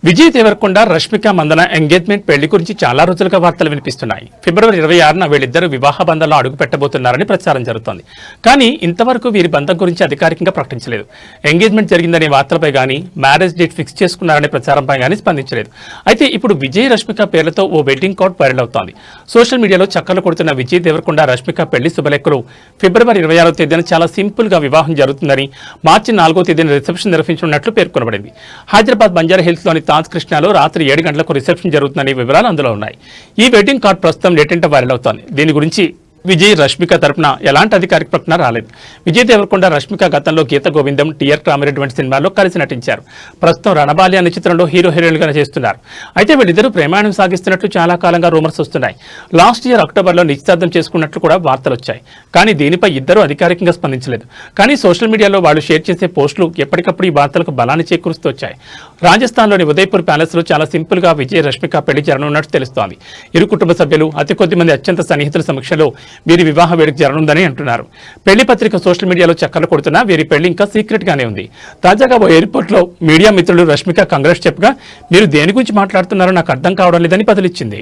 Vijay Devarakonda Rashmika Mandanna engagement పెళ్లి గురించి చాలా రోజులుగా వార్తలు వినిపిస్తున్నాయి. ఫిబ్రవరి 26న వీళ్ళిద్దరూ వివాహ బంధంలో అడుగు పెట్టబోతున్నారని ప్రచారం జరుగుతోంది. కానీ ఇంతవరకు వీరి బంధం గురించి అధికారికంగా ప్రకటించలేదు. ఎంగేజ్మెంట్ జరిగిందనే వార్తలపై కానీ మ్యారేజ్ డేట్ ఫిక్స్ చేసుకున్నారనే ప్రచారంపై కానీ స్పందించలేదు. అయితే ఇప్పుడు విజయ్ రష్మిక పేర్లతో ఓ వెడ్డింగ్ కార్డ్ వైరల్ అవుతోంది. సోషల్ మీడియాలో చక్కర్లు కొడుతున్న విజయ్ దేవరకొండ రష్మిక పెళ్లి శుభలేఖలు ఫిబ్రవరి 26వ తేదీన చాలా సింపుల్ గా వివాహం జరుగుతుందని, మార్చి 4వ తేదీన రిసెప్షన్ నిర్వహించనున్నట్లు పేర్కొనబడింది. హైదరాబాద్ బంజారా హిల్స్ లోని తాజ్ కృష్ణలో రాత్రి 7 గంటలకు రిసెప్షన్ జరుగుతుందని వివరాలు అందులో ఉన్నాయి. ఈ వెడ్డింగ్ కార్డ్ ప్రస్తుతం నెట్టింట వైరల్ అవుతోంది. దీని గురించి విజయ్ రష్మిక తరపున ఎలాంటి అధికారిక ప్రకటన రాలేదు. విజయ్ దేవరకొండ రష్మిక గతంలో గీత గోవిందం, టిఆర్ రామిరెడ్డి వంటి సినిమాల్లో కలిసి నటించారు. ప్రస్తుతం రణబాలి అనే చిత్రంలో హీరో హీరోయిన్గా చేస్తున్నారు. అయితే వీళ్ళిద్దరూ ప్రేమాయణం సాగిస్తున్నట్లు చాలా కాలంగా రూమర్స్ వస్తున్నాయి. లాస్ట్ ఇయర్ అక్టోబర్లో నిశ్చితార్థం చేసుకున్నట్లు కూడా వార్తలు వచ్చాయి. కానీ దీనిపై ఇద్దరూ అధికారికంగా స్పందించలేదు. కానీ సోషల్ మీడియాలో వాళ్ళు షేర్ చేసే పోస్టులు ఎప్పటికప్పుడు ఈ వార్తలకు బలాన్ని చేకూరుస్తూ వచ్చాయి. రాజస్థాన్లోని ఉదయ్పూర్ ప్యాలెస్లో చాలా సింపుల్గా విజయ్ రష్మిక పెళ్లి జరగనున్నట్టు తెలుస్తోంది. ఇరు కుటుంబ సభ్యులు, అతి కొద్ది మంది అత్యంత సన్నిహితుల సమక్షంలో వీరి వివాహ వేడుక జరగనుందని అంటున్నారు. పెళ్లి పత్రిక సోషల్ మీడియాలో చక్కర్లు కొడుతున్నా వీరి పెళ్లి ఇంకా సీక్రెట్ గానే ఉంది. తాజాగా ఓ ఎయిర్పోర్ట్ లో మీడియా మిత్రులు రష్మిక కంగ్రెస్ చెప్పగా, మీరు దేని గురించి మాట్లాడుతున్నారో నాకు అర్థం కావడం లేదని బదులిచ్చింది.